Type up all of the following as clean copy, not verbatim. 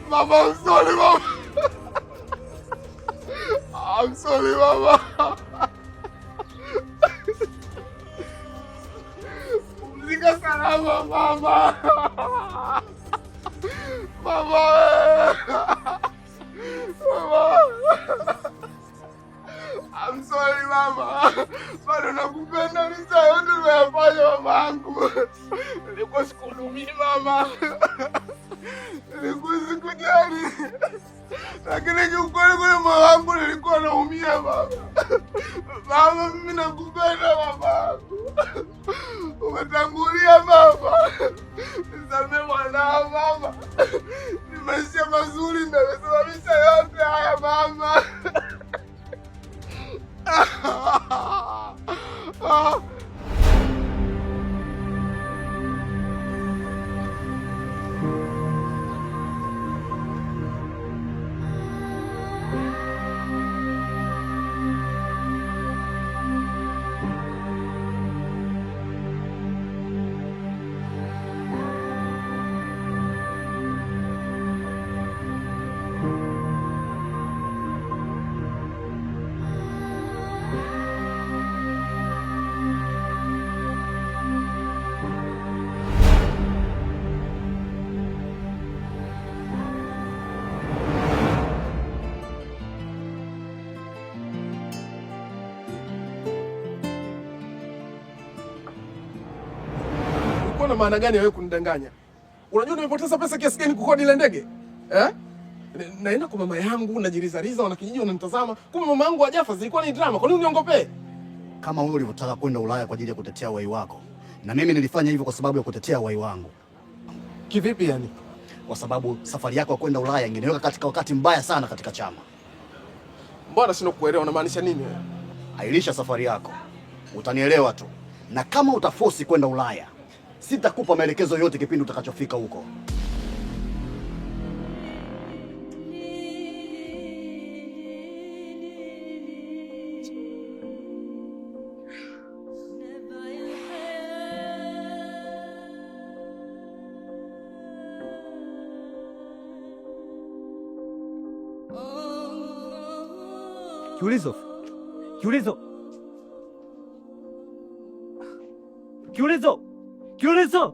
Mama, I'm sorry, Mama. I'm sorry, Mama. Pumzika salama, Mama. Mama. Mama. I'm sorry, Mama. Bado nakupenda, nisa yote nimeyafanya mamangu. Nilikuwa sikuhudumii Mama. Nilikuwa sikujali. Lakini kiukweli kwenye moyo wangu nilikuwa naumia Mama. Mama, mimi nakupenda mamangu. Umetangulia Mama. Nisamehe mwanao Mama. Ni maisha mazuri ndio yamesababisha yote haya Mama. Una maana gani wewe kunidanganya? Unajua nimepoteza pesa kiasi gani kukodi ile ndege? Naenda kwa mama yangu najirizariza, wanakijiji wananitazama. Kumbe mama yangu hajafa, zilikuwa ni drama. Kwa nini uniongopee? Kama wewe ulivyotaka kwenda Ulaya kwa ajili ya kutetea uhai wako, na mimi nilifanya hivyo kwa sababu ya kutetea uhai wangu. Kivipi yani? Kwa sababu safari yako ya kwenda Ulaya ingeniweka katika wakati mbaya sana katika chama. Mbona sina kuelewa unamaanisha nini wewe? Ailisha safari yako. Utanielewa tu. Na kama utaforce kwenda Ulaya, sitakupa maelekezo yote kipindi utakachofika huko. Kiulizo. Kiulizo. Kiulizo. Kiulizo.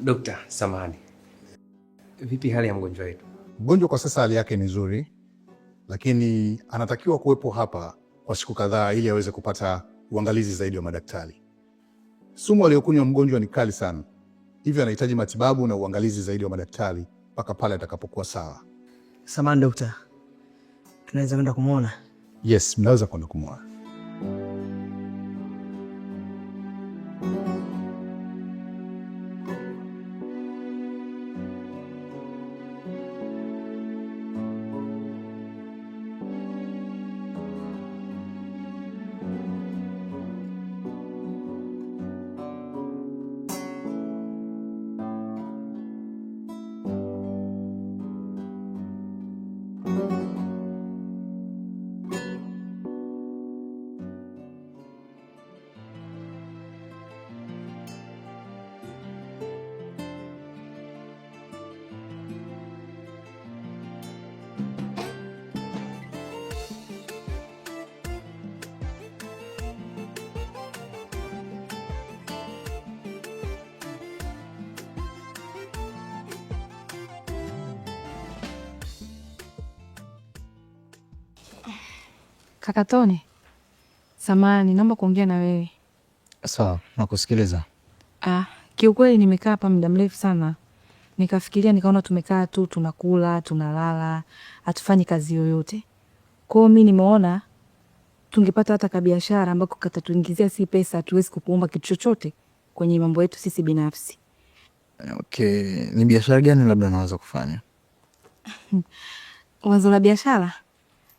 Dokta, samahani. Vipi hali ya mgonjwa wetu? Mgonjwa kwa sasa hali yake ni nzuri, lakini anatakiwa kuwepo hapa kwa siku kadhaa ili aweze kupata uangalizi zaidi wa madaktari. Sumu aliyokunywa mgonjwa ni kali sana, hivyo anahitaji matibabu na uangalizi zaidi wa madaktari mpaka pale atakapokuwa sawa. Samahani dokta, tunaweza kwenda kumwona? Yes, mnaweza kwenda kumwona. Kaka Tone, samahani, naomba kuongea na wewe. Sawa, nakusikiliza. Kiukweli nimekaa hapa muda mrefu sana. Nikafikiria nikaona tumekaa tu tunakula, tunalala, hatufanyi kazi yoyote. Kwa hiyo mimi nimeona tungepata hata kabiashara ambako katatuingizia si pesa, tuwezi kukuomba kitu chochote kwenye mambo yetu sisi binafsi. Okay, ni biashara gani labda naweza kufanya? Wazo la biashara?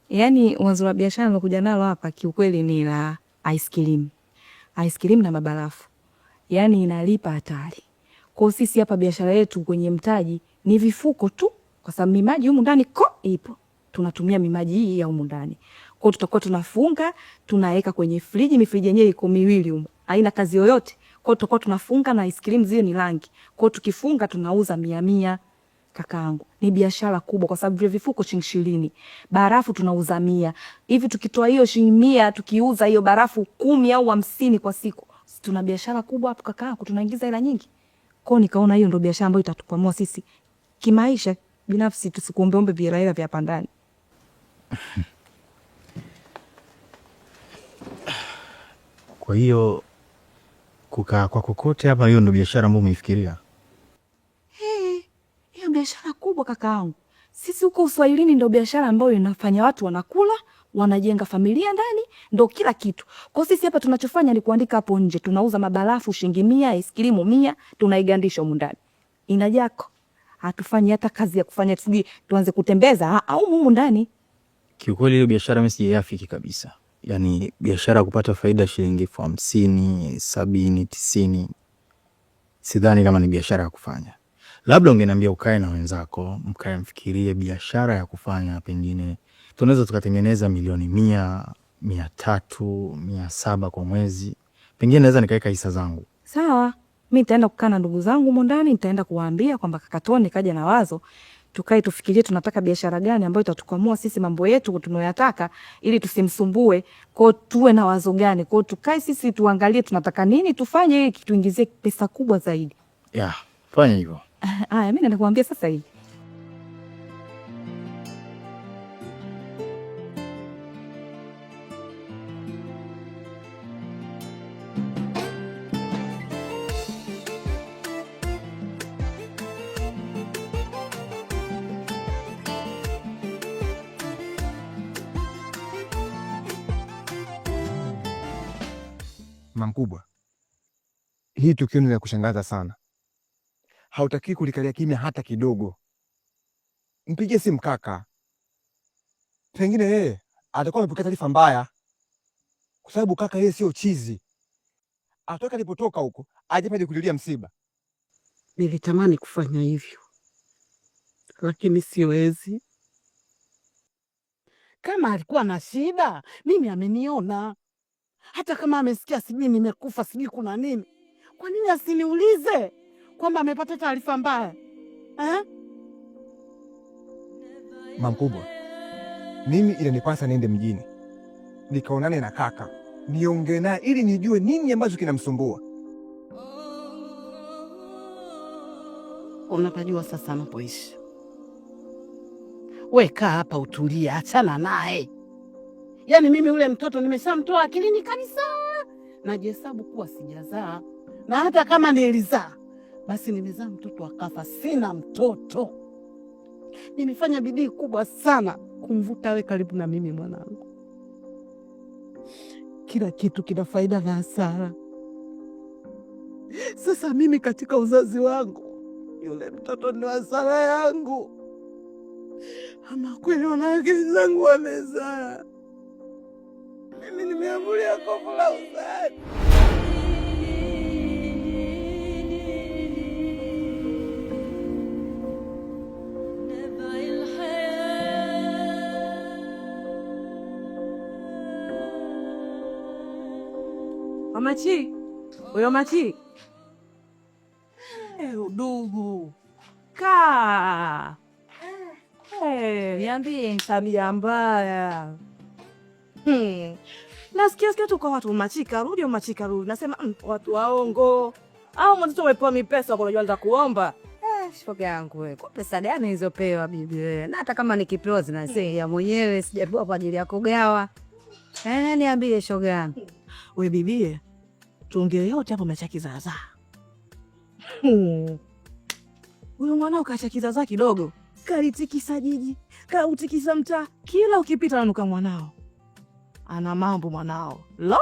Yaani wazo la biashara nilokuja nalo hapa kiukweli ni la ice cream. Ice cream na mabarafu. Yaani inalipa hatari. Kwa sisi hapa biashara yetu kwenye mtaji ni vifuko tu, kwa sababu mimaji humu ndani ipo. Tunatumia mimaji hii ya humu ndani. Kwa hiyo tutakuwa tunafunga, tunaweka kwenye friji, mifriji yenyewe iko miwili humu. Haina kazi yoyote. Kwa hiyo tutakuwa tunafunga na ice cream zile ni rangi. Kwa hiyo tukifunga tunauza 100. Kakaangu, ni biashara kubwa kwa sababu vile vifuko $20. Barafu tunauza 100. Hivi tukitoa hiyo $100 tukiuza hiyo barafu 10 au 50 kwa siku. Tuna biashara kubwa hapo kakaangu, tunaingiza hela nyingi. Kwa nikaona hiyo ndio biashara ambayo itatukwamua sisi kimaisha binafsi, tusikuombeombe hela vya hapa ndani. Kwa hiyo kukaa kwa kokote hapa, hiyo ndio biashara ambayo umeifikiria? Hiyo biashara kubwa kakaangu. Sisi huko Uswahilini ndio biashara ambayo inafanya watu wanakula, wanajenga familia ndani, ndio kila kitu. Kwa sisi hapa tunachofanya ni kuandika hapo nje, tunauza mabarafu $100, ice cream 100, tunaigandisha humu ndani. Inajako. Hatufanyi hata kazi ya kufanya sijui tuanze kutembeza au humu ndani. Kiukweli hiyo biashara mimi sijaifiki kabisa. Yaani biashara kupata faida shilingi 50, 70, 90. Sidhani kama ni biashara ya kufanya. Labda ungeniambia ukae na wenzako, mkae mfikirie biashara ya kufanya, pengine tunaweza tukatengeneza $100,000, 300, 700 kwa mwezi. Pengine naweza nikaweka hisa zangu. Sawa. Mimi nitaenda kukaa na ndugu zangu huko ndani, nitaenda kuwaambia kwamba kaka Tone kaja na wazo. Tukae tufikirie tunataka biashara gani ambayo itatukwamua sisi mambo yetu tunayotaka ili tusimsumbue. Kwa tuwe na wazo gani? Kwa tukae sisi tuangalie tunataka nini tufanye ili tuingizie pesa kubwa zaidi. Fanya hivyo. Mimi naenda kuambia sasa hivi. Mkubwa, hii tukio ni la kushangaza sana. Hautaki kulikalia kimya hata kidogo. Mpigie simu kaka. Pengine yeye atakuwa amepokea taarifa mbaya. Kwa sababu kaka yeye sio chizi. Atoka alipotoka huko, aje pale kulilia msiba. Nilitamani kufanya hivyo, lakini siwezi. Kama alikuwa na shida, mimi ameniona. Hata kama amesikia sijui nimekufa sijui kuna nini, kwa nini asiniulize kwamba amepata taarifa mbaya? Mkubwa, mimi inanipasa niende mjini nikaonane na kaka, niongee naye ili nijue nini ambacho kinamsumbua. Unapajua sasa anapoishi. Weka hapa utulie, achana naye. Yaani mimi ule mtoto nimeshamtoa akilini kabisa. Najihesabu kuwa sijazaa. Na hata kama nilizaa, basi nimezaa mtoto akafa, sina mtoto. Nimefanya bidii kubwa sana kumvuta awe karibu na mimi mwanangu. Kila kitu kina faida na hasara. Sasa mimi katika uzazi wangu, yule mtoto ni hasara yangu. Ama kweli wanawake zangu wamezaa. Mimi nimeambulia kovu la uzazi. Mamachi, huyo Machi. Udugu. Kaa. Niambie tabia mbaya. Nasikia tu kwa watu machika rudi. Nasema watu waongo. Au mtoto umepewa mipesa kwa unajua nitakuomba. Shoga yangu wewe. Kwa pesa gani nilizopewa bibi wewe? Na hata kama nikipewa zinasema ya mwenyewe sijapewa kwa ajili ya kugawa. Niambie shoga yangu. We bibie, tuongee yote hapo macha kizaza. Huyu mwanao kacha kizaza kidogo. Kalitikisa jiji, kautikisa mtaa. Kila ukipita nanuka mwanao. Ana mambo mwanao. Lo!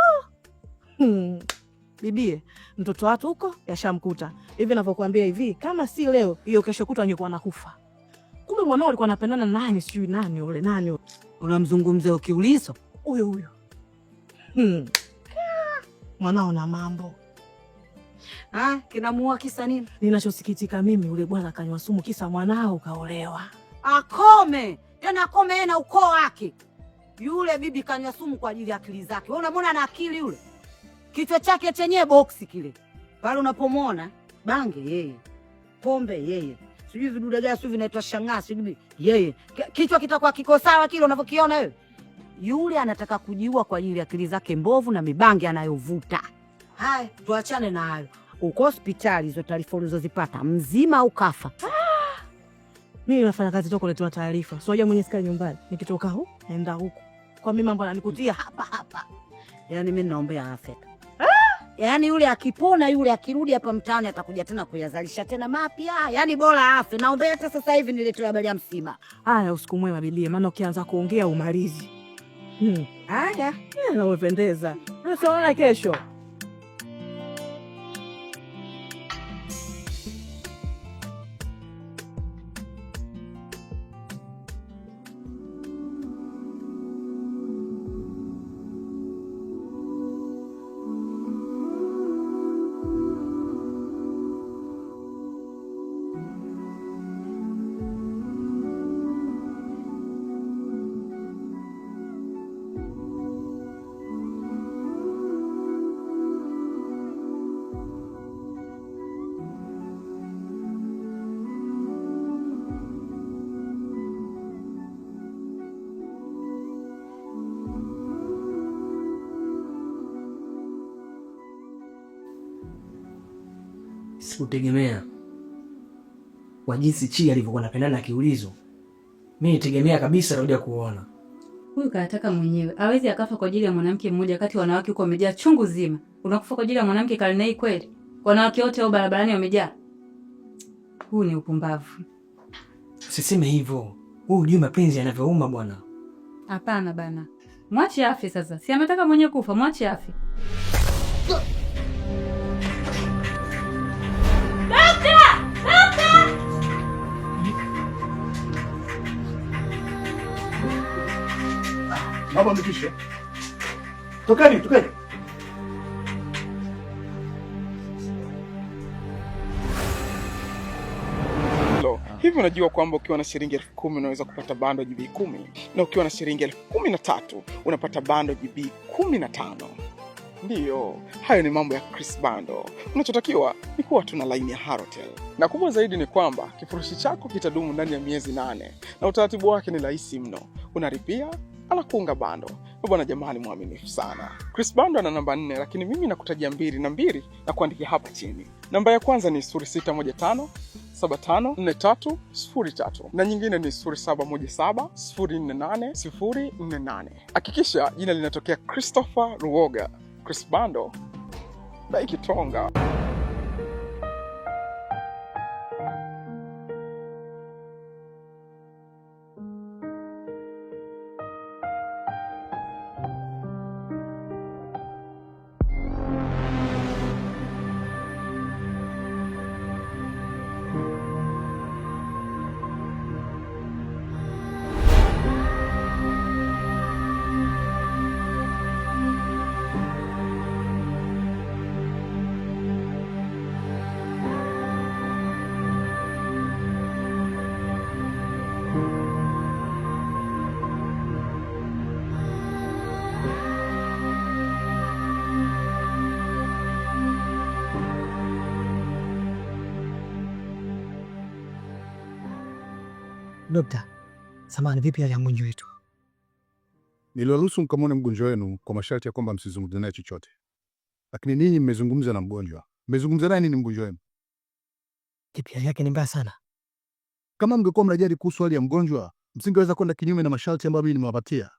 Bibie, mtoto watu huko yashamkuta. Hivi ninavyokuambia hivi, kama si leo, hiyo kesho kutwa angekuwa anakufa. Kumbe mwanao alikuwa anapendana nani, sijui nani yule nani. Unamzungumzia Ukiulizo? Huyo. Mwanao na mambo. Kinamuua kisa nini? Ninachosikitika mimi, yule bwana kanywa sumu kisa mwanao kaolewa. Akome. Tena akome yeye na ukoo wake. Yule bibi kanywa sumu kwa ajili ya akili zake. Wewe unamwona na akili yule? Kichwa chake chenyewe boksi kile. Pale unapomwona bange yeye. Pombe yeye. Sijui vidude gani sijui vinaitwa shangaa sijui yeye. Kichwa kitakuwa kiko sawa kile unavyokiona wewe. Yule anataka kujiua kwa ajili ya akili zake mbovu na mibangi anayovuta. Haya, tuachane na hayo. Uko hospitali hizo taarifa ulizozipata mzima au kafa? Mimi nafanya kazi toko letu taarifa. Sio mwenye sikai nyumbani. Nikitoka huko naenda huko. Kwa mimi mambo ananikutia hapa. Yaani mimi naombea afya. Yaani yule akipona yule akirudi hapa mtaani atakuja tena kuyazalisha tena mapya. Yaani bora afe. Naombea hata sasa hivi niletwe habari ya msiba. Haya, usiku mwema bibie, maana ukianza kuongea umalizi. Haya, unapendeza. Tunaona kesho. Sikutegemea kwa jinsi Chi alivyokuwa anapendana na Kiulizo. Mimi nitegemea kabisa Rodia kuona. Huyu kaataka mwenyewe. Hawezi akafa kwa ajili ya mwanamke mmoja kati wanawake huko wamejaa chungu zima. Unakufa kwa ajili ya mwanamke karne hii kweli? Wanawake wote au barabarani wamejaa. Huu ni upumbavu. Usiseme hivyo. Wewe unajua mapenzi yanavyouma bwana. Hapana bana. Mwache afe sasa. Si ametaka mwenyewe kufa, mwache afe. Baba mpishe. Tokeni. Hivi unajua kwamba ukiwa na shilingi 10,000 unaweza kupata bando GB 10 na ukiwa na shilingi 13,000 unapata bando GB 15. Ndiyo, hayo ni mambo ya Chris Bando. Unachotakiwa ni kuwa tuna line ya Halotel. Na kubwa zaidi ni kwamba kifurushi chako kitadumu ndani ya miezi 8 na utaratibu wake ni rahisi mno. Unalipia anakuunga bando. Bwana jamani mwaminifu sana. Chris Bando ana namba 4 lakini mimi nakutajia 2 na 2 na kuandikia hapa chini. Namba ya kwanza ni 0615 754303 na nyingine ni 0717 048 048. Hakikisha jina linatokea Christopher Ruoga. Chris Bando na ikitonga. Dokta, samahani, vipi hali ya mgonjwa wetu? Niliwaruhusu mkamwone mgonjwa wenu kwa masharti ya kwamba msizungumze naye chochote. Lakini ninyi mmezungumza na mgonjwa. Mmezungumza naye nini mgonjwa wenu? Hali yake ni mbaya sana. Kama mngekuwa mnajali kuhusu hali ya mgonjwa, msingeweza kwenda kinyume na masharti ambayo mimi nimewapatia.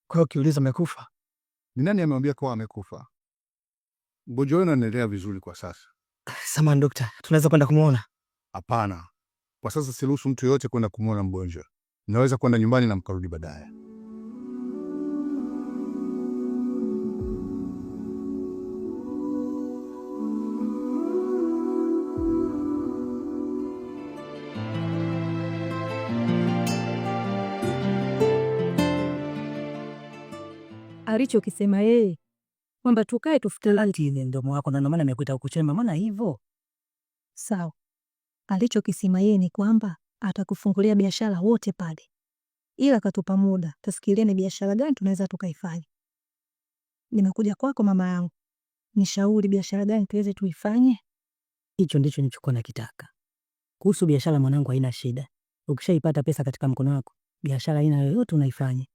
Kwa hiyo Kiulizo amekufa? Ni nani amemwambia kwa amekufa? Mgonjwa wenu anaendelea vizuri kwa sasa. Samahani dokta, tunaweza kwenda kumuona? Hapana. Kwa sasa siruhusu mtu yoyote kwenda kumuona mgonjwa. Naweza kwenda nyumbani na mkarudi baadaye. Alichokisema yeye kwamba tukae tufute lanti ile ndomo wako, na ndio maana nimekuita ukuchema, maana hivyo. Sawa. Alichokisema yeye ni kwamba atakufungulia biashara wote pale, ila katupa muda tasikilie ni biashara gani tunaweza tukaifanya. Nimekuja kwako mama yangu, nishauri biashara gani tuweze tuifanye. Hicho ndicho nilichokuwa nakitaka. Kuhusu biashara mwanangu, haina shida. Ukishaipata pesa katika mkono wako, biashara aina yoyote unaifanya.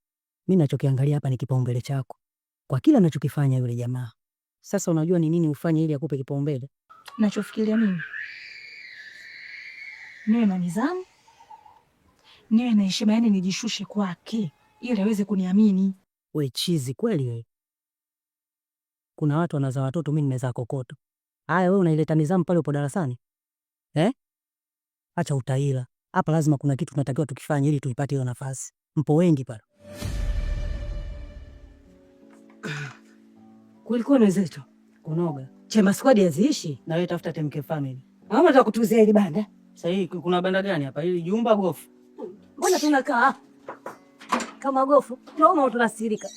Mimi nachokiangalia hapa ni kipaumbele chako kwa kila anachokifanya yule jamaa. Sasa unajua ni nini ufanye ili akupe kipaumbele? Nachofikiria mimi, niwe na nidhamu, niwe na heshima, yani nijishushe kwake ili aweze kuniamini. We chizi kweli wewe. Kuna watu wanazaa watoto, mimi nimezaa kokoto. Haya wewe unaileta nidhamu pale upo darasani? Acha utaila. Hapa lazima kuna kitu tunatakiwa tukifanye ili tuipate hiyo nafasi. Mpo wengi pale. Kulikuwa na zetu kunoga chema squad yaziishi na wewe tafuta TMK family. Mama atakutuzia ile banda. Sasa hii kuna banda gani hapa? Hili jumba gofu. Mbona tunakaa kama gofu? Tunaona tunasirika.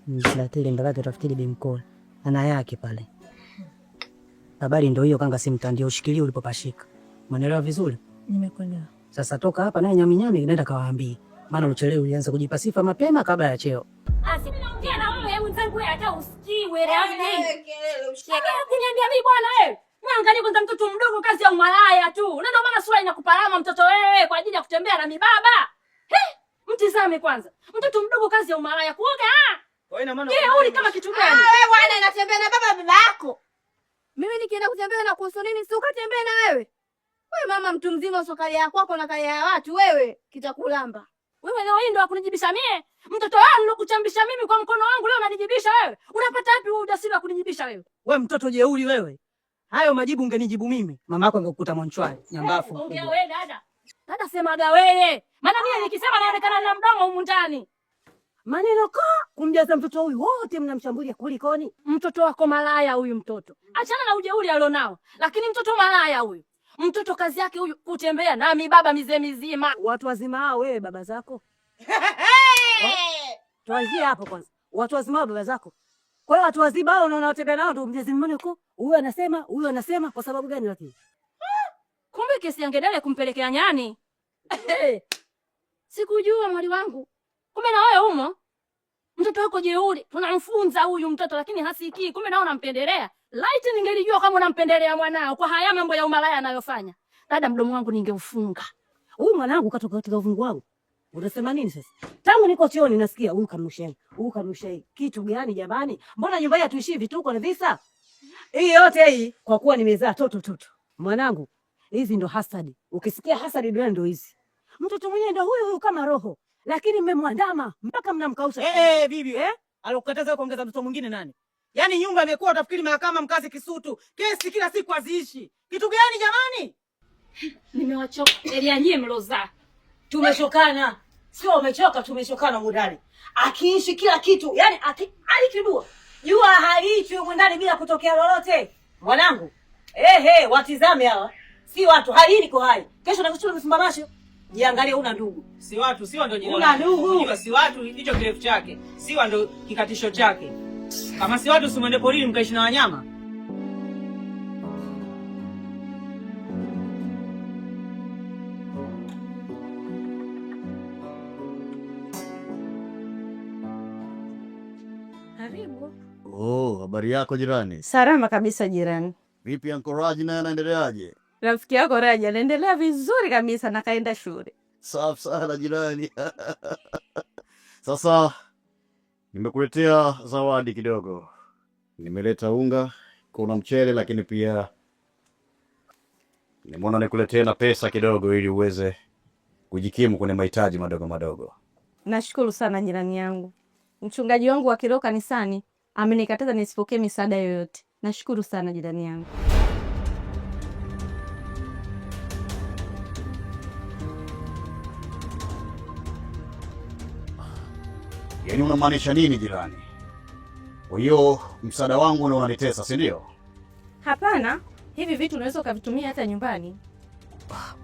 Mslatile ndalate tafikiri bimkola. Ana yake pale. Habari ndio hiyo kanga, simtandio ushikilie ulipopashika. Umeelewa vizuri? Nimekuelewa. Sasa toka hapa naye nyaminyami nenda kawaambie. Maana uchelewe ulianza kujipa sifa mapema kabla ya cheo. Asi tena wewe mwenzangu hata usikiwe lazima. Ukiniambia mimi bwana wewe. Mwangalie kwanza mtoto mdogo kazi ya umalaya tu. Na ndio maana sura inakuparama mtoto wewe kwa ajili ya kutembea na mibaba. Mtizame kwanza. Mtoto mdogo kazi ya umalaya kuoga. Kwa ina maana wewe kama kitu gani? Wewe bwana inatembea na baba yako. Mimi nikienda kutembea na kuhusu nini? Si ukatembea na wewe. Wewe mama mtu mzima usokali yako kwako na kali ya watu wewe kitakulamba. Wewe leo hii ndo akunijibisha mie? Mtoto wangu nilokuchambisha mimi kwa mkono wangu leo unanijibisha wewe? Unapata wapi wewe ujasiri wa kunijibisha wewe? Wewe mtoto jeuri wewe. Hayo majibu ungenijibu mimi. Mama yako angekukuta monchwali, nyambafu. Ongea wewe dada. Dada semaga wewe. Maana mimi nikisema naonekana na mdomo humu ndani. Maneno kumjaza mtoto huyu wote mnamshambulia kulikoni? Mtoto wako malaya huyu mtoto. Achana na ujeuri alionao. Lakini mtoto malaya huyu. Mtoto kazi yake huyu kutembea na mibaba mizee mizima. Watu wazima hao wewe baba zako. Tuanzie hapo kwanza. Watu wazima hao baba zako. Kwa hiyo watu wazima hao unaona watembea nao ndio mjezi mmoja huko. Huyu anasema kwa sababu gani lakini? Kumbe kesi ya ngedele kumpelekea nyani. Sikujua mwali wangu. Kumbe na wewe umo. Mtoto wako jeuri. Tunamfunza huyu mtoto lakini hasikii. Kumbe nao unampendelea. Laiti ningelijua kama unampendelea mwanao kwa haya mambo ya umalaya anayofanya. Dada mdomo wangu ningeufunga. Huyu mwanangu katoka katika uvungu wangu. Unasema nini sasa? Tangu niko chioni nasikia huyu kanushai. Kitu gani jamani? Mbona nyumba yetu tuishi vituko na visa? Hii yote hii kwa kuwa nimezaa toto. Mwanangu, hizi ndo hasadi. Ukisikia hasadi ndio ndo hizi. Mtoto mwenyewe ndo huyu kama roho. Lakini mmemwandama mpaka mnamkausha. Bibi, alikukataza kuongeza mtoto mwingine nani? Yaani nyumba imekuwa utafikiri mahakama mkazi Kisutu. Kesi kila siku haziishi. Kitu gani jamani? Nimewachoka. Elia nyie mloza. Tumeshokana. Sio umechoka, tumeshokana mudani. Akiishi kila kitu, yani alikidua. Jua haliishi huko ndani bila kutokea lolote. Mwanangu. Watizame hawa. Si watu, hali niko hai. Kesho nakuchukua msimbamasho. Jiangalie una ndugu. Si watu, siwa ndio jina. Una ndugu. Unajua si watu ndicho kirefu chake. Siwa ndio kikatisho chake. Kama si watu usimwende porini mkaishi na wanyama. Karibu. Habari yako jirani? Salama kabisa jirani. Vipi Anko Raji naye anaendeleaje? Rafiki yako Raji anaendelea vizuri kabisa na kaenda shule. Safi sana jirani. Sasa nimekuletea zawadi kidogo. Nimeleta unga, kuna mchele lakini pia nimeona nikuletee na pesa kidogo ili uweze kujikimu kwenye mahitaji madogo madogo. Nashukuru sana jirani yangu. Mchungaji wangu wa kiroho kanisani amenikataza nisipokee misaada yoyote. Nashukuru sana jirani yangu. Yaani unamaanisha nini jirani? Kwa hiyo msaada wangu na unanitesa, si ndio? Hapana, hivi vitu unaweza ukavitumia hata nyumbani.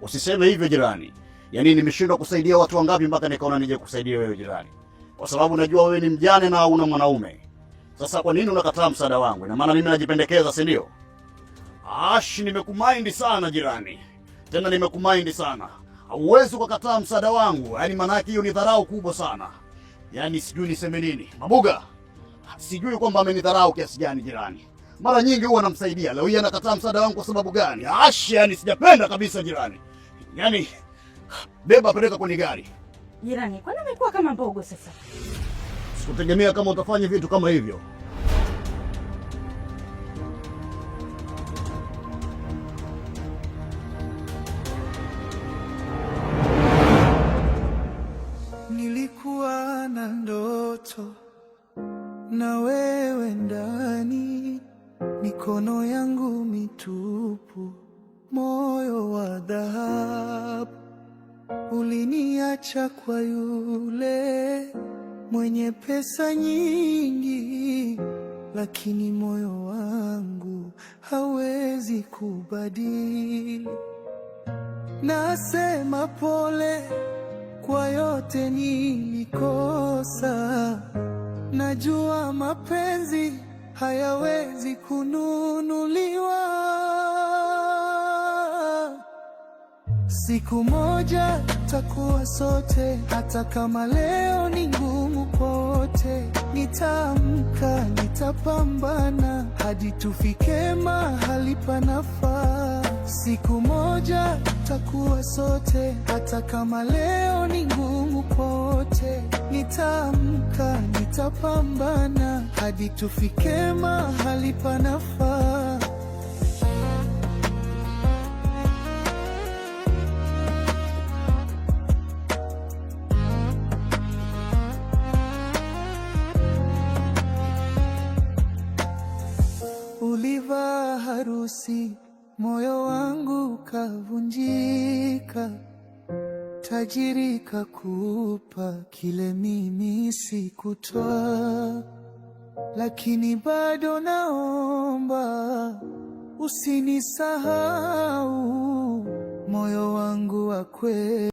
Usiseme hivyo jirani. Yaani nimeshindwa kusaidia watu wangapi mpaka nikaona nije kusaidia wewe jirani. Kwa sababu najua wewe ni mjane na una mwanaume. Sasa kwa nini unakataa msaada wangu? Ina maana mimi najipendekeza, si ndio? Nimekumind sana jirani. Tena nimekumind sana. Hauwezi kukataa msaada wangu. Yaani maana yake hiyo ni dharau kubwa sana. Yaani sijui niseme nini. Mabuga, sijui kwamba amenidharau kiasi gani jirani. Mara nyingi huwa namsaidia. Leo hii anakataa msaada wangu kwa sababu gani? Yaani sijapenda kabisa jirani. Yaani beba peleka kwenye gari. Jirani, kwani umekuwa kama mbogo sasa? Sikutegemea kama utafanya vitu kama hivyo. Nilikuwa na ndoto na wewe ndani, mikono yangu mitupu, moyo wa dhahabu. Uliniacha kwa yule mwenye pesa nyingi, lakini moyo wangu hawezi kubadili. Nasema pole kwa yote nilikosa. Najua mapenzi hayawezi kununuliwa. Siku moja takuwa sote, hata kama leo ni ngumu pote. Nitaamka, nitapambana hadi tufike mahali panafaa. Siku moja takuwa sote, hata kama leo ni ngumu pote. Nitaamka, nitapambana hadi tufike mahali panafaa. Ulivaa harusi, moyo wangu kavunjika. Tajiri kakupa kile mimi sikutoa, lakini bado naomba usinisahau, moyo wangu wa kweli.